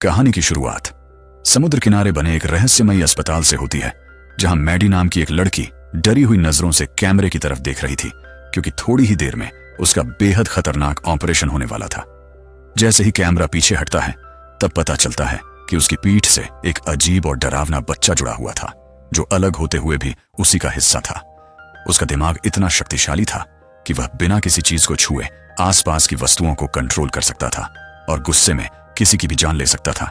कहानी की शुरुआत समुद्र किनारे बने एक रहस्यमयी अस्पताल से होती है, जहां मैडी नाम की एक लड़की डरी हुई नजरों से कैमरे की तरफ देख रही थी, क्योंकि थोड़ी ही देर में उसका बेहद खतरनाक ऑपरेशन होने वाला था। जैसे ही कैमरा पीछे हटता है, तब पता चलता है कि उसकी पीठ से एक अजीब और डरावना बच्चा जुड़ा हुआ था, जो अलग होते हुए भी उसी का हिस्सा था। उसका दिमाग इतना शक्तिशाली था कि वह बिना किसी चीज को छुए आसपास की वस्तुओं को कंट्रोल कर सकता था और गुस्से में किसी की भी जान ले सकता था।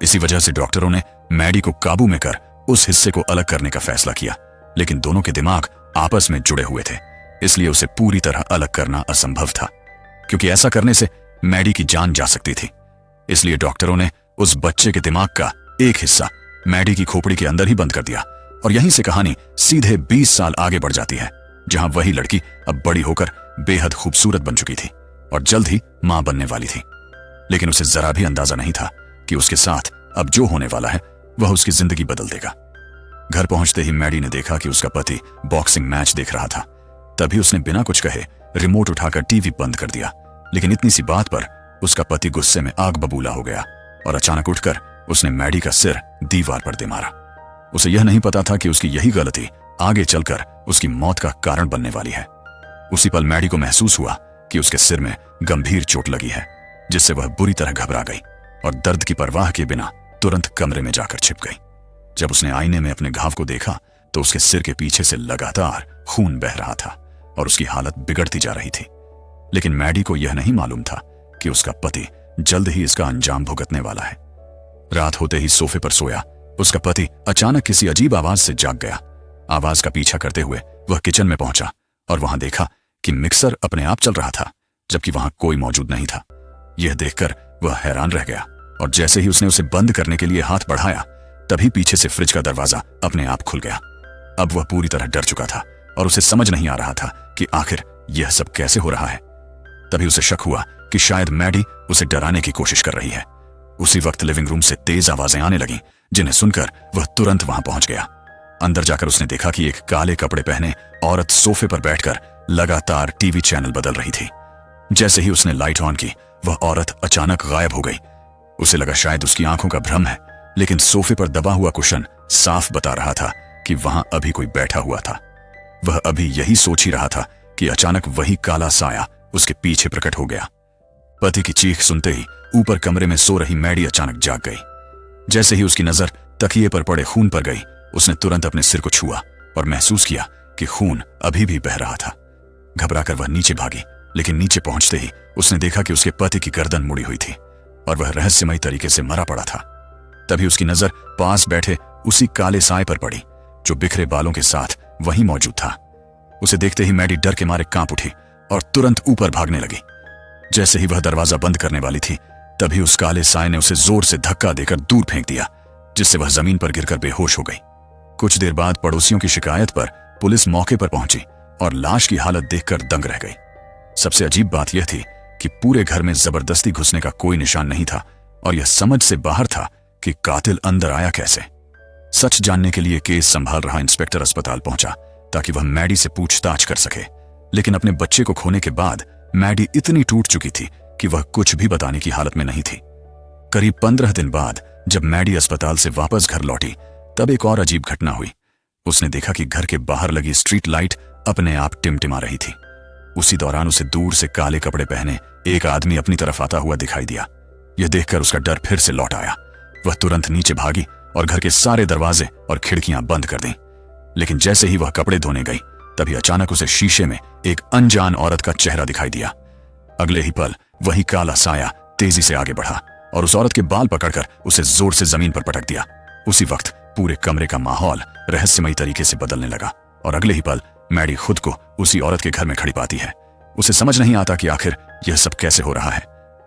इसी वजह से डॉक्टरों ने मैडी को काबू में कर उस हिस्से को अलग करने का फैसला किया, लेकिन दोनों के दिमाग आपस में जुड़े हुए थे, इसलिए उसे पूरी तरह अलग करना असंभव था, क्योंकि ऐसा करने से मैडी की जान जा सकती थी। इसलिए डॉक्टरों ने उस बच्चे के दिमाग का एक हिस्सा मैडी की खोपड़ी के अंदर ही बंद कर दिया, और यहीं से कहानी सीधे 20 साल आगे बढ़ जाती है, जहां वही लड़की अब बड़ी होकर बेहद खूबसूरत बन चुकी थी और जल्द ही मां बनने वाली थी। लेकिन उसे जरा भी अंदाजा नहीं था कि उसके साथ अब जो होने वाला है वह उसकी जिंदगी बदल देगा। घर पहुंचते ही मैडी ने देखा कि उसका पति बॉक्सिंग मैच देख रहा था। तभी उसने बिना कुछ कहे रिमोट उठाकर टीवी बंद कर दिया, लेकिन इतनी सी बात पर उसका पति गुस्से में आग बबूला हो गया और अचानक उठकर उसने मैडी का सिर दीवार पर दे मारा। उसे यह नहीं पता था कि उसकी यही गलती आगे चलकर उसकी मौत का कारण बनने वाली है। उसी पल मैडी को महसूस हुआ कि उसके सिर में गंभीर चोट लगी है, जिससे वह बुरी तरह घबरा गई और दर्द की परवाह के बिना तुरंत कमरे में जाकर छिप गई। जब उसने आईने में अपने घाव को देखा तो उसके सिर के पीछे से लगातार खून बह रहा था और उसकी हालत बिगड़ती जा रही थी। लेकिन मैडी को यह नहीं मालूम था कि उसका पति जल्द ही इसका अंजाम भुगतने वाला है। रात होते ही सोफे पर सोया उसका पति अचानक किसी अजीब आवाज से जाग गया। आवाज का पीछा करते हुए वह किचन में पहुंचा और वहां देखा कि मिक्सर अपने आप चल रहा था, जबकि वहां कोई मौजूद नहीं था। यह देखकर वह हैरान रह गया और जैसे ही उसने उसे बंद करने के लिए हाथ बढ़ाया, तभी पीछे से फ्रिज का दरवाजा अपने आप खुल गया। अब वह पूरी तरह डर चुका था और उसे समझ नहीं आ रहा था कि आखिर यह सब कैसे हो रहा है। तभी उसे शक हुआ कि शायद मैडी उसे डराने की कोशिश कर रही है। उसी वक्त लिविंग रूम से तेज आवाजें आने लगीं, जिन्हें सुनकर वह तुरंत वहां पहुंच गया। अंदर जाकर उसने देखा कि एक काले कपड़े पहने औरत सोफे पर बैठकर लगातार टीवी चैनल बदल रही थी। जैसे ही उसने लाइट ऑन की, वह औरत अचानक गायब हो गई। उसे लगा शायद उसकी आंखों का भ्रम है, लेकिन सोफे पर दबा हुआ कुशन साफ बता रहा था कि वहां अभी कोई बैठा हुआ था। वह अभी यही सोच ही रहा था कि अचानक वही काला साया उसके पीछे प्रकट हो गया। पति की चीख सुनते ही ऊपर कमरे में सो रही मैडी अचानक जाग गई। जैसे ही उसकी नजर तकिए पर पड़े खून पर गई, उसने तुरंत अपने सिर को छुआ और महसूस किया कि खून अभी भी बह रहा था। घबराकर वह नीचे भागी, लेकिन नीचे पहुंचते ही उसने देखा कि उसके पति की गर्दन मुड़ी हुई थी और वह रहस्यमयी तरीके से मरा पड़ा था। तभी उसकी नजर पास बैठे उसी काले साए पर पड़ी, जो बिखरे बालों के साथ वहीं मौजूद था। उसे देखते ही मैडी डर के मारे कांप उठी और तुरंत ऊपर भागने लगी। जैसे ही वह दरवाजा बंद करने वाली थी, तभी उस काले साए ने उसे जोर से धक्का देकर दूर फेंक दिया, जिससे वह जमीन पर गिरकर बेहोश हो गई। कुछ देर बाद पड़ोसियों की शिकायत पर पुलिस मौके पर पहुंची और लाश की हालत देखकर दंग रह गई। सबसे अजीब बात यह थी कि पूरे घर में जबरदस्ती घुसने का कोई निशान नहीं था और यह समझ से बाहर था कि कातिल अंदर आया कैसे। सच जानने के लिए केस संभाल रहा इंस्पेक्टर अस्पताल पहुंचा ताकि वह मैडी से पूछताछ कर सके, लेकिन अपने बच्चे को खोने के बाद मैडी इतनी टूट चुकी थी कि वह कुछ भी बताने की हालत में नहीं थी। करीब 15 दिन बाद जब मैडी अस्पताल से वापस घर लौटी, तब एक और अजीब घटना हुई। उसने देखा कि घर के बाहर लगी स्ट्रीट लाइट अपने आप टिमटिमा रही थी। उसी दौरान उसे दूर से काले कपड़े पहने एक आदमी अपनी तरफ आता हुआ दिखाई दिया। यह देखकर उसका डर फिर से लौट आया। वह तुरंत नीचे भागी और घर के सारे दरवाजे और खिड़कियां बंद कर दी। लेकिन जैसे ही वह कपड़े धोने गई, तभी अचानक उसे शीशे में एक अनजान औरत का चेहरा दिखाई दिया। अगले ही पल वही काला साया तेजी से आगे बढ़ा और उस औरत के बाल पकड़कर उसे जोर से जमीन पर पटक दिया। उसी वक्त पूरे कमरे का माहौल रहस्यमयी तरीके से बदलने लगा और अगले ही पल मैडी खुद को उसी औरत के घर में खड़ी पाती है। उसे समझ नहीं आता कि आखिर यह सब कैसे हो रहा है।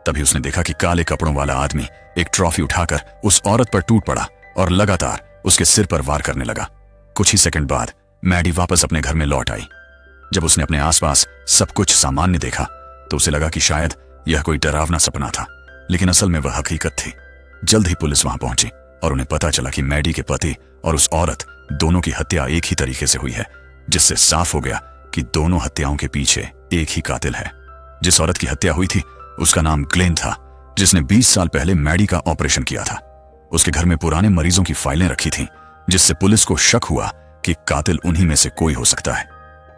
तभी उसने देखा कि काले कपड़ों वाला आदमी एक ट्रॉफी उठाकर उस औरत पर टूट पड़ा और लगातार उसके सिर पर वार करने लगा। कुछ ही सेकंड बाद मैडी वापस अपने घर में लौट आई। जब उसने अपने आसपास सब कुछ सामान्य देखा, तो उसे लगा कि शायद यह कोई डरावना सपना था, लेकिन असल में वह हकीकत थी। जल्द ही पुलिस वहां पहुंची और उन्हें पता चला कि मैडी के पति और उस औरत दोनों की हत्या एक ही तरीके से हुई है, जिससे साफ हो गया कि दोनों हत्याओं के पीछे एक ही कातिल है। जिस औरत की हत्या हुई थी उसका नाम ग्लेन था, जिसने 20 साल पहले मैडी का ऑपरेशन किया था। उसके घर में पुराने मरीजों की फाइलें रखी थीं, जिससे पुलिस को शक हुआ कि कातिल उन्हीं में से कोई हो सकता है।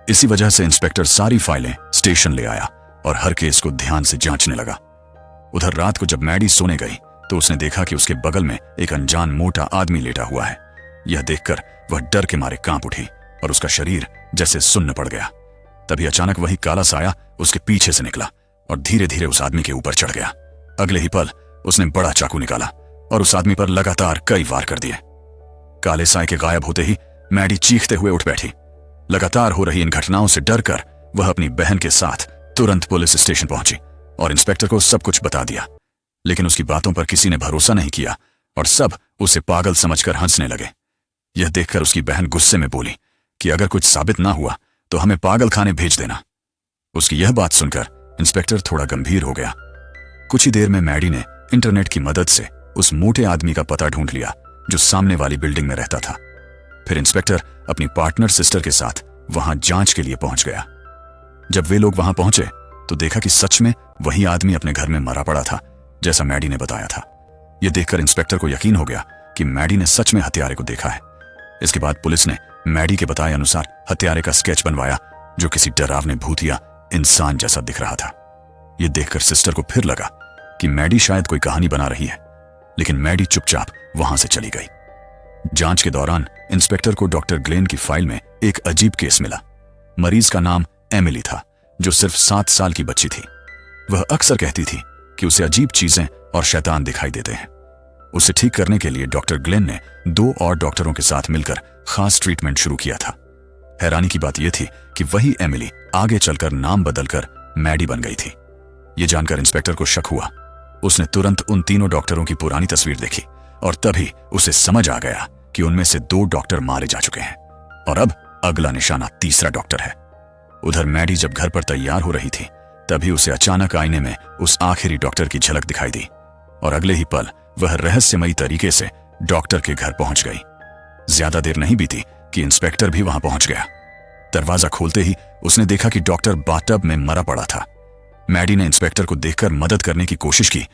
इसी वजह से इंस्पेक्टर सारी फाइलें स्टेशन ले आया और हर केस को ध्यान से जांचने लगा। उधर रात को जब मैडी सोने गई तो उसने देखा कि उसके बगल में एक अनजान मोटा आदमी लेटा हुआ है। यह देखकर वह डर के मारे कांप उठी और उसका शरीर जैसे सुन्न पड़ गया। तभी अचानक वही काला साया उसके पीछे से निकला और धीरे धीरे उस आदमी के ऊपर चढ़ गया। अगले ही पल उसने बड़ा चाकू निकाला और उस आदमी पर लगातार कई वार कर दिए। काले साए के गायब होते ही मैडी चीखते हुए उठ बैठी। लगातार हो रही इन घटनाओं से डरकर वह अपनी बहन के साथ तुरंत पुलिस स्टेशन पहुंची और इंस्पेक्टर को सब कुछ बता दिया। लेकिन उसकी बातों पर किसी ने भरोसा नहीं किया और सब उसे पागल समझकर हंसने लगे। यह देखकर उसकी बहन गुस्से में बोली कि अगर कुछ साबित ना हुआ तो हमें पागल खाने भेज देना। उसकी यह बात सुनकर इंस्पेक्टर थोड़ा गंभीर हो गया। कुछ ही देर में मैडी ने इंटरनेट की मदद से उस मोटे आदमी का पता ढूंढ लिया जो सामने वाली बिल्डिंग में रहता था। फिर इंस्पेक्टर अपनी पार्टनर सिस्टर के साथ वहां जांच के लिए पहुंच गया। जब वे लोग वहां पहुंचे तो देखा कि सच में वही आदमी अपने घर में मरा पड़ा था, जैसा मैडी ने बताया था। यह देखकर इंस्पेक्टर को यकीन हो गया कि मैडी ने सच में हत्यारे को देखा है। इसके बाद पुलिस ने मैडी के बताए अनुसार हत्यारे का स्केच बनवाया, जो किसी डरावने भूतिया इंसान जैसा दिख रहा था। यह देखकर सिस्टर को फिर लगा कि मैडी शायद कोई कहानी बना रही है, लेकिन मैडी चुपचाप वहां से चली गई। जांच के दौरान इंस्पेक्टर को डॉक्टर ग्लेन की फाइल में एक अजीब केस मिला। मरीज का नाम एमिली था, जो सिर्फ 7 साल की बच्ची थी। वह अक्सर कहती थी कि उसे अजीब चीजें और शैतान दिखाई देते हैं। उसे ठीक करने के लिए डॉक्टर ग्लेन ने 2 और डॉक्टरों के साथ मिलकर खास ट्रीटमेंट शुरू किया था। हैरानी की बात यह थी कि वही एमिली आगे चलकर नाम बदलकर मैडी बन गई थी। यह जानकर इंस्पेक्टर को शक हुआ। उसने तुरंत उन तीनों डॉक्टरों की पुरानी तस्वीर देखी और तभी उसे समझ आ गया कि उनमें से 2 डॉक्टर मारे जा चुके हैं और अब अगला निशाना तीसरा डॉक्टर है। उधर मैडी जब घर पर तैयार हो रही थी तभी उसे अचानक आईने में उस आखिरी डॉक्टर की झलक दिखाई दी और अगले ही पल वह रहस्यमयी तरीके से डॉक्टर के घर पहुंच गई। ज्यादा देर नहीं बीती कि इंस्पेक्टर भी वहां पहुंच गया। दरवाजा खोलते ही उसने देखा कि डॉक्टर बाथटब में मरा पड़ा था। मैडी ने इंस्पेक्टर को देखकर मदद करने की कोशिश की,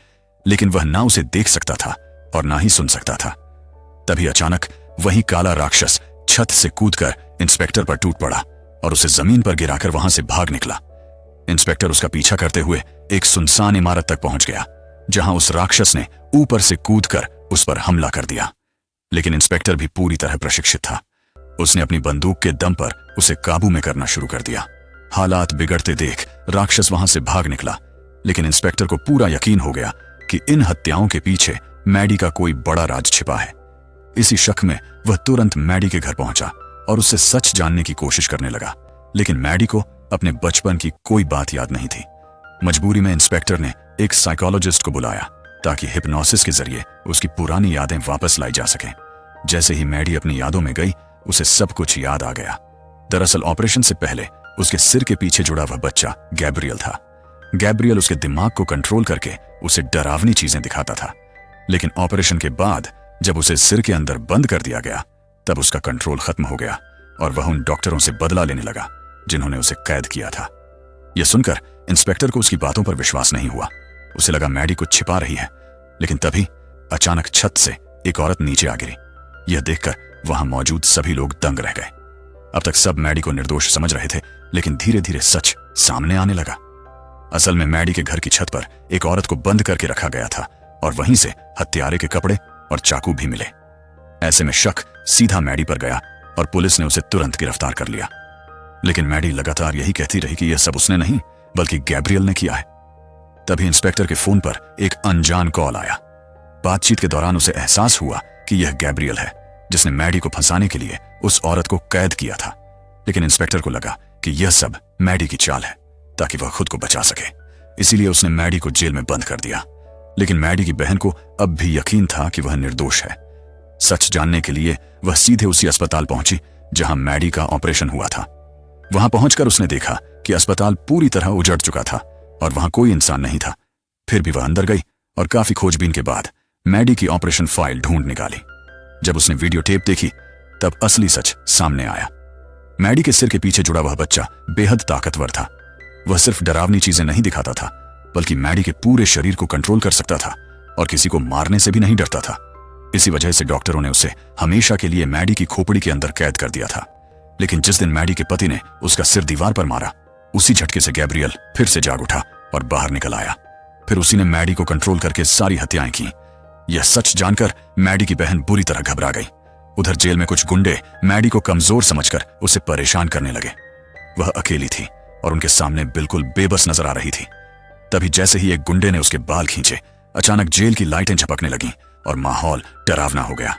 लेकिन वह ना उसे देख सकता था और ना ही सुन सकता था। तभी अचानक वही काला राक्षस छत से कूदकर इंस्पेक्टर पर टूट पड़ा और उसे जमीन पर गिराकर वहां से भाग निकला। इंस्पेक्टर उसका पीछा करते हुए एक सुनसान इमारत तक पहुंच गया, जहां उस राक्षस ने ऊपर से कूदकर उस पर हमला कर दिया। लेकिन इंस्पेक्टर भी पूरी तरह प्रशिक्षित था। उसने अपनी बंदूक के दम पर उसे काबू में करना शुरू कर दिया। हालात बिगड़ते देख राक्षस वहां से भाग निकला, लेकिन इंस्पेक्टर को पूरा यकीन हो गया कि इन हत्याओं के पीछे मैडी का कोई बड़ा राज छिपा है। इसी शक में वह तुरंत मैडी के घर पहुंचा और उससे सच जानने की कोशिश करने लगा, लेकिन मैडी को अपने बचपन की कोई बात याद नहीं थी। मजबूरी में इंस्पेक्टर ने एक साइकोलॉजिस्ट को बुलाया ताकि हिप्नोसिस के जरिए उसकी पुरानी यादें वापस लाई जा सकें। जैसे ही मैडी अपनी यादों में गई, उसे सब कुछ याद आ गया। दरअसल ऑपरेशन से पहले उसके सिर के पीछे जुड़ा वह बच्चा गैब्रियल था। गैब्रियल उसके दिमाग को कंट्रोल करके उसे डरावनी चीजें दिखाता था, लेकिन ऑपरेशन के बाद जब उसे सिर के अंदर बंद कर दिया गया तब उसका कंट्रोल खत्म हो गया और वह उन डॉक्टरों से बदला लेने लगा जिन्होंने उसे कैद किया था। यह सुनकर इंस्पेक्टर को उसकी बातों पर विश्वास नहीं हुआ। उसे लगा मैडी कुछ छिपा रही है, लेकिन तभी अचानक छत से एक औरत नीचे आ गिरी। यह देखकर वहां मौजूद सभी लोग दंग रह गए। अब तक सब मैडी को निर्दोष समझ रहे थे, लेकिन धीरे धीरे सच सामने आने लगा। असल में मैडी के घर की छत पर एक औरत को बंद करके रखा गया था और वहीं से हत्यारे के कपड़े और चाकू भी मिले। ऐसे में शक सीधा मैडी पर गया और पुलिस ने उसे तुरंत गिरफ्तार कर लिया। लेकिन मैडी लगातार यही कहती रही कि यह सब उसने नहीं बल्कि गैब्रियल ने किया है। तभी इंस्पेक्टर के फोन पर एक अनजान कॉल आया। बातचीत के दौरान उसे एहसास हुआ कि यह गैब्रियल है, जिसने मैडी को फंसाने के लिए उस औरत को कैद किया था। लेकिन इंस्पेक्टर को लगा कि यह सब मैडी की चाल है ताकि वह खुद को बचा सके, इसीलिए उसने मैडी को जेल में बंद कर दिया। लेकिन मैडी की बहन को अब भी यकीन था कि वह निर्दोष है। सच जानने के लिए वह सीधे उसी अस्पताल पहुंची जहां मैडी का ऑपरेशन हुआ था। वहां पहुंचकर उसने देखा कि अस्पताल पूरी तरह उजड़ चुका था और वहां कोई इंसान नहीं था। फिर भी वह अंदर गई और काफी खोजबीन के बाद मैडी की ऑपरेशन फाइल ढूंढ निकाली। जब उसने वीडियो टेप देखी तब असली सच सामने आया। मैडी के सिर के पीछे जुड़ा वह बच्चा बेहद ताकतवर था। वह सिर्फ डरावनी चीजें नहीं दिखाता था बल्कि मैडी के पूरे शरीर को कंट्रोल कर सकता था और किसी को मारने से भी नहीं डरता था। इसी वजह से डॉक्टरों ने उसे हमेशा के लिए मैडी की खोपड़ी के अंदर कैद कर दिया था। लेकिन जिस दिन मैडी के पति ने उसका सिर दीवार पर मारा, उसी झटके से गैब्रियल फिर से जाग उठा और बाहर निकल आया। फिर उसी ने मैडी को कंट्रोल करके सारी हत्याएं की। यह सच जानकर मैडी की बहन बुरी तरह घबरा गई। उधर जेल में कुछ गुंडे मैडी को कमजोर समझकर उसे परेशान करने लगे। वह अकेली थी और उनके सामने बिल्कुल बेबस नजर आ रही थी। तभी जैसे ही एक गुंडे ने उसके बाल खींचे, अचानक जेल की लाइटें झपकने लगीं और माहौल डरावना हो गया।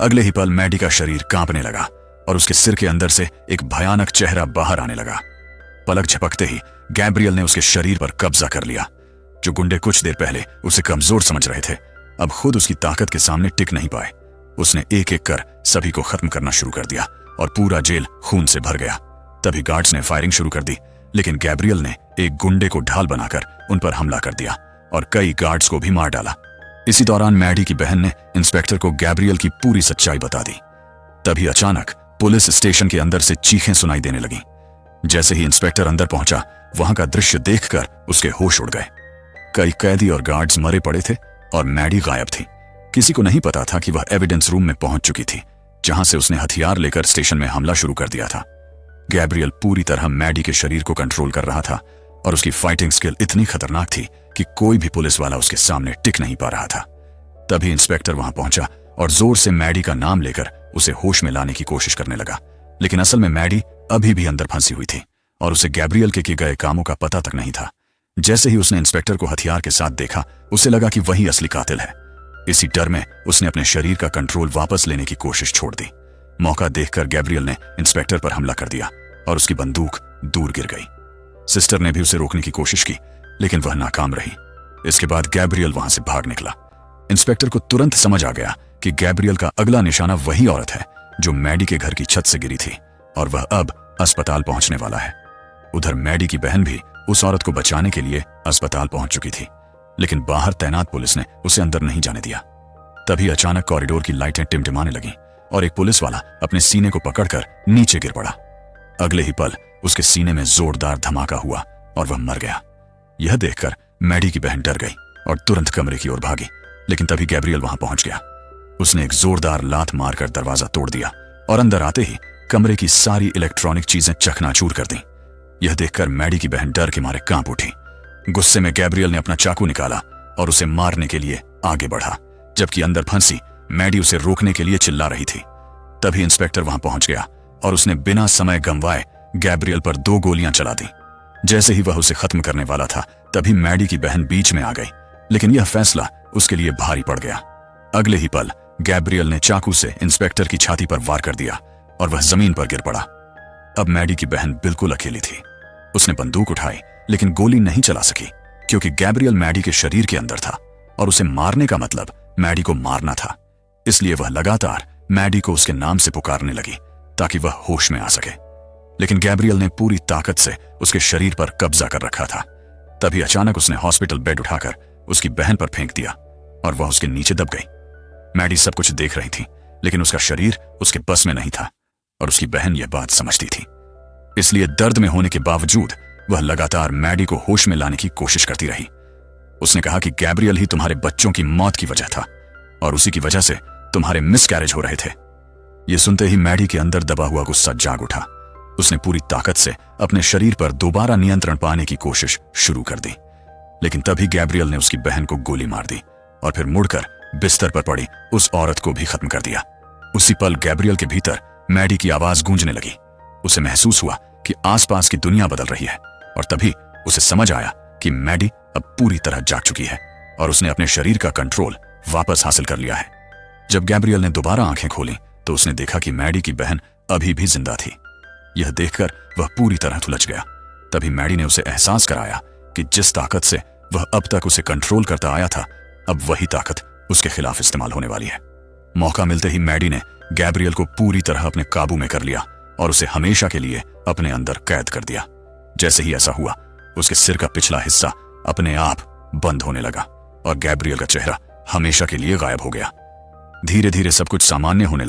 अगले ही पल मैडी का शरीर कांपने लगा और उसके सिर के अंदर से एक भयानक चेहरा बाहर आने लगा। पलक झपकते ही गैब्रियल ने उसके शरीर पर कब्जा कर लिया। जो गुंडे कुछ देर पहले उसे कमजोर समझ रहे थे, अब खुद उसकी ताकत के सामने टिक नहीं पाए। उसने एक एक कर सभी को खत्म करना शुरू कर दिया और पूरा जेल खून से भर गया। तभी गार्ड्स ने फायरिंग शुरू कर दी, लेकिन गैब्रियल ने एक गुंडे को ढाल बनाकर उन पर हमला कर दिया और कई गार्ड्स को भी मार डाला। इसी दौरान मैडी की बहन ने इंस्पेक्टर को गैब्रियल की पूरी सच्चाई बता दी। तभी अचानक पुलिस स्टेशन के अंदर से चीखें सुनाई देने लगीं। जैसे ही इंस्पेक्टर अंदर पहुंचा, वहां का दृश्य देखकर उसके होश उड़ गए। कई कैदी और गार्ड्स मरे पड़े थे और मैडी गायब थी। किसी को नहीं पता था कि वह एविडेंस रूम में पहुंच चुकी थी, जहां से उसने हथियार लेकर स्टेशन में हमला शुरू कर दिया था। गैब्रियल पूरी तरह मैडी के शरीर को कंट्रोल कर रहा था और उसकी फाइटिंग स्किल इतनी खतरनाक थी कि कोई भी पुलिस वाला उसके सामने टिक नहीं पा रहा था। तभी इंस्पेक्टर वहां पहुंचा और जोर से मैडी का नाम लेकर उसे होश में लाने की कोशिश करने लगा। लेकिन असल में मैडी अभी भी अंदर फंसी हुई थी और उसे गैब्रियल के किए गए कामों का पता तक नहीं था। जैसे ही उसने इंस्पेक्टर को हथियार के साथ देखा, उसे लगा कि वही असली कातिल है। इसी डर में उसने अपने शरीर का कंट्रोल वापस लेने की कोशिश छोड़ दी। मौका देखकर गैब्रियल ने इंस्पेक्टर पर हमला कर दिया और उसकी बंदूक दूर गिर गई। सिस्टर ने भी उसे रोकने की कोशिश की, लेकिन वह नाकाम रही। इसके बाद गैब्रियल वहां से भाग निकला। इंस्पेक्टर को तुरंत समझ आ गया कि गैब्रियल का अगला निशाना वही औरत है जो मैडी के घर की छत से गिरी थी और वह अब अस्पताल पहुंचने वाला है। उधर मैडी की बहन भी उस औरत को बचाने के लिए अस्पताल पहुंच चुकी थी, लेकिन बाहर तैनात पुलिस ने उसे अंदर नहीं जाने दिया। तभी अचानक कॉरिडोर की लाइटें टिमटिमाने लगीं और एक पुलिस वाला अपने सीने को पकड़कर नीचे गिर पड़ा। अगले ही पल उसके सीने में जोरदार धमाका हुआ और वह मर गया। यह देखकर मैडी की बहन डर गई और तुरंत कमरे की ओर भागी, लेकिन तभी गैब्रियल वहां पहुंच गया। उसने एक जोरदार लात मारकर दरवाजा तोड़ दिया और अंदर आते ही कमरे की सारी इलेक्ट्रॉनिक चीजें चकनाचूर कर दी। यह देखकर मैडी की बहन डर के मारे कांप उठी। गुस्से में गैब्रियल ने अपना चाकू निकाला और उसे मारने के लिए आगे बढ़ा, जबकि अंदर फंसी मैडी उसे रोकने के लिए चिल्ला रही थी। तभी इंस्पेक्टर वहां पहुंच गया और उसने बिना समय गंवाए गैब्रियल पर 2 गोलियां चला दी। जैसे ही वह उसे खत्म करने वाला था, तभी मैडी की बहन बीच में आ गई, लेकिन यह फैसला उसके लिए भारी पड़ गया। अगले ही पल गैब्रियल ने चाकू से इंस्पेक्टर की छाती पर वार कर दिया और वह जमीन पर गिर पड़ा। अब मैडी की बहन बिल्कुल अकेली थी। उसने बंदूक उठाई, लेकिन गोली नहीं चला सकी, क्योंकि गैब्रियल मैडी के शरीर के अंदर था और उसे मारने का मतलब मैडी को मारना था। इसलिए वह लगातार मैडी को उसके नाम से पुकारने लगी ताकि वह होश में आ सके। लेकिन गैब्रियल ने पूरी ताकत से उसके शरीर पर कब्जा कर रखा था। तभी अचानक उसने हॉस्पिटल बेड उठाकर उसकी बहन पर फेंक दिया और वह उसके नीचे दब गई। मैडी सब कुछ देख रही थी, लेकिन उसका शरीर उसके बस में नहीं था और उसकी बहन यह बात समझती थी। इसलिए दर्द में होने के बावजूद वह लगातार मैडी को होश में लाने की कोशिश करती रही। उसने कहा कि गैब्रियल ही तुम्हारे बच्चों की मौत की वजह था और उसी की वजह से तुम्हारे मिसकैरेज हो रहे थे। यह सुनते ही मैडी के अंदर दबा हुआ गुस्सा जाग उठा। उसने पूरी ताकत से अपने शरीर पर दोबारा नियंत्रण पाने की कोशिश शुरू कर दी, लेकिन तभी गैब्रियल ने उसकी बहन को गोली मार दी और फिर मुड़कर बिस्तर पर पड़ी उस औरत को भी खत्म कर दिया। उसी पल गैब्रियल के भीतर मैडी की आवाज गूंजने लगी। उसे महसूस हुआ कि आसपास की दुनिया बदल रही है और तभी उसे समझ आया कि मैडी अब पूरी तरह जाग चुकी है और उसने अपने शरीर का कंट्रोल वापस हासिल कर लिया है। जब गैब्रियल ने दोबारा आंखें खोली तो उसने देखा कि मैडी की बहन अभी भी जिंदा थी। यह देखकर वह पूरी तरह उलझ गया। तभी मैडी ने उसे एहसास कराया कि जिस ताकत से वह अब तक उसे कंट्रोल करता आया था, अब वही ताकत उसके खिलाफ इस्तेमाल होने वाली है। मौका मिलते ही मैडी ने गैब्रियल को पूरी तरह अपने काबू में कर लिया और उसे हमेशा के लिए अपने अंदर कैद कर दिया। जैसे ही ऐसा हुआ, उसके सिर का पिछला हिस्सा अपने आप बंद होने लगा और गैब्रियल का चेहरा हमेशा के लिए गायब हो गया। धीरे धीरे सब कुछ सामान्य होने